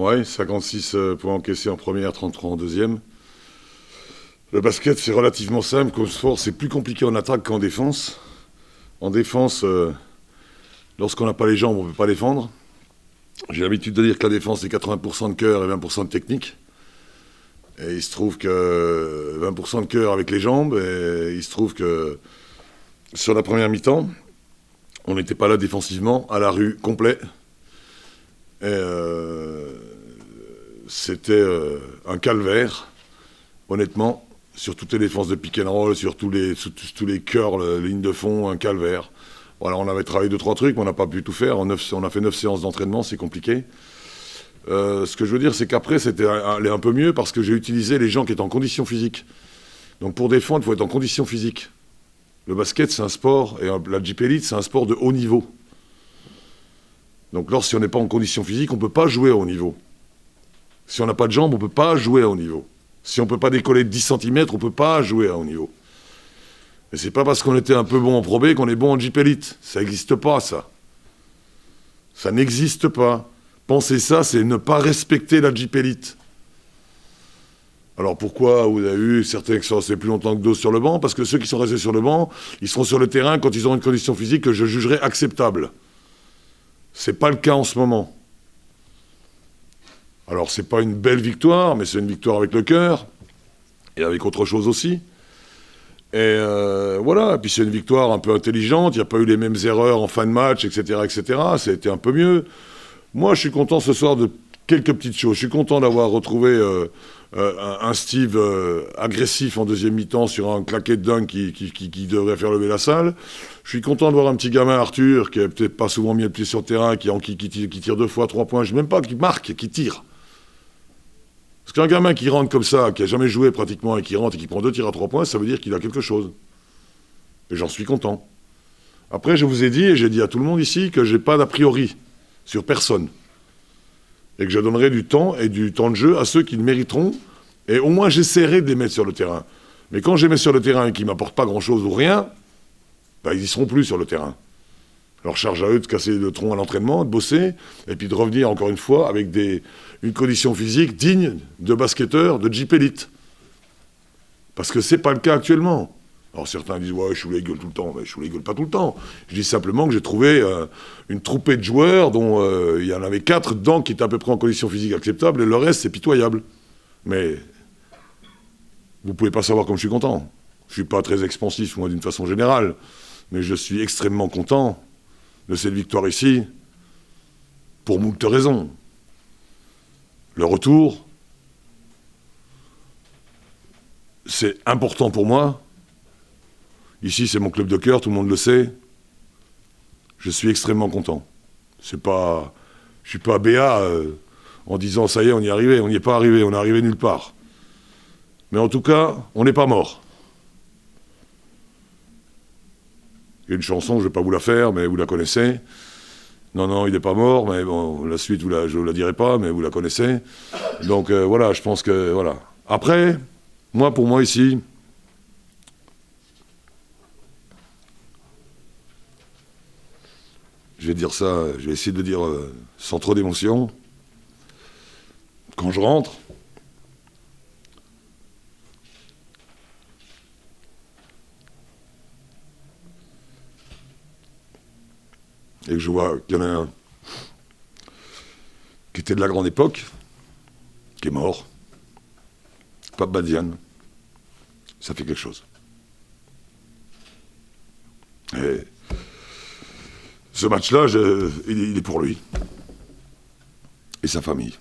Ouais, 56 points encaissés en première, 33 en deuxième. Le basket, c'est relativement simple. Comme sport, c'est plus compliqué en attaque qu'en défense. En défense, lorsqu'on n'a pas les jambes, on ne peut pas défendre. J'ai l'habitude de dire que la défense, c'est 80% de cœur et 20% de technique. Et il se trouve que 20% de cœur avec les jambes, et il se trouve que sur la première mi-temps, on n'était pas là défensivement, à la rue, complet. Et c'était un calvaire, honnêtement, sur toutes les défenses de pick and roll, sur tous les cœurs, ligne de fond, un calvaire. Voilà, on avait travaillé 2-3 trucs, mais on n'a pas pu tout faire. On a fait 9 séances d'entraînement, c'est compliqué. Ce que je veux dire, c'est qu'après, c'était allé un peu mieux parce que j'ai utilisé les gens qui étaient en condition physique. Donc pour défendre, il faut être en condition physique. Le basket, c'est un sport, et la Jeep Elite, c'est un sport de haut niveau. Donc lorsqu'on n'est pas en condition physique, on ne peut pas jouer à haut niveau. Si on n'a pas de jambes, on ne peut pas jouer à haut niveau. Si on ne peut pas décoller de 10 cm, on ne peut pas jouer à haut niveau. Et c'est pas parce qu'on était un peu bon en Pro B qu'on est bon en Jeep Elite. Ça n'existe pas, ça. Ça n'existe pas. Penser ça, c'est ne pas respecter la Jeep Elite. Alors pourquoi vous avez eu certains qui sont restés plus longtemps que d'autres sur le banc? Parce que ceux qui sont restés sur le banc, ils seront sur le terrain quand ils auront une condition physique que je jugerai acceptable. C'est pas le cas en ce moment. Alors c'est pas une belle victoire, mais c'est une victoire avec le cœur, et avec autre chose aussi. Et voilà, et puis c'est une victoire un peu intelligente, il n'y a pas eu les mêmes erreurs en fin de match, etc., etc. Ça a été un peu mieux. Moi, je suis content ce soir de quelques petites choses. Je suis content d'avoir retrouvé un Steve agressif en deuxième mi-temps sur un claquet de dunk qui devrait faire lever la salle. Je suis content de voir un petit gamin, Arthur, qui n'a peut-être pas souvent mis le pied sur le terrain, qui tire 2 fois 3 points. Je ne sais même pas qui marque, qui tire. Parce qu'un gamin qui rentre comme ça, qui n'a jamais joué pratiquement, et qui rentre et qui prend 2 tirs à 3 points, ça veut dire qu'il a quelque chose. Et j'en suis content. Après, je vous ai dit, et j'ai dit à tout le monde ici, que je n'ai pas d'a priori sur personne. Et que je donnerai du temps et du temps de jeu à ceux qui le mériteront. Et au moins, j'essaierai de les mettre sur le terrain. Mais quand je les mets sur le terrain et qu'ils ne m'apportent pas grand-chose ou rien, ben, ils n'y seront plus sur le terrain. Alors charge à eux de casser le tronc à l'entraînement, de bosser, et puis de revenir encore une fois avec une condition physique digne de basketteur de Jeep Elite. Parce que ce n'est pas le cas actuellement. Alors certains disent « ouais, je suis les gueules tout le temps ». Mais je suis les gueules pas tout le temps. Je dis simplement que j'ai trouvé une troupée de joueurs dont il y en avait 4 dedans qui étaient à peu près en condition physique acceptable, et le reste, c'est pitoyable. Mais vous pouvez pas savoir comme je suis content. Je suis pas très expansif, moi, d'une façon générale. Mais je suis extrêmement content de cette victoire ici, pour moult raisons. Le retour, c'est important pour moi. Ici, c'est mon club de cœur, tout le monde le sait. Je suis extrêmement content. Je ne suis pas béat en disant « ça y est, on y est arrivé ». On n'y est pas arrivé, on est arrivé nulle part. Mais en tout cas, on n'est pas mort. Il y a une chanson, je ne vais pas vous la faire, mais vous la connaissez. Non, non, il n'est pas mort, mais bon, la suite, je ne vous la dirai pas, mais vous la connaissez. Donc voilà, je pense que, voilà. Après, pour moi ici, je vais dire ça, je vais essayer de le dire sans trop d'émotion. Quand je rentre, et que je vois qu'il y en a un qui était de la grande époque, qui est mort, Pape Badiane, ça fait quelque chose. Et ce match-là, il est pour lui et sa famille.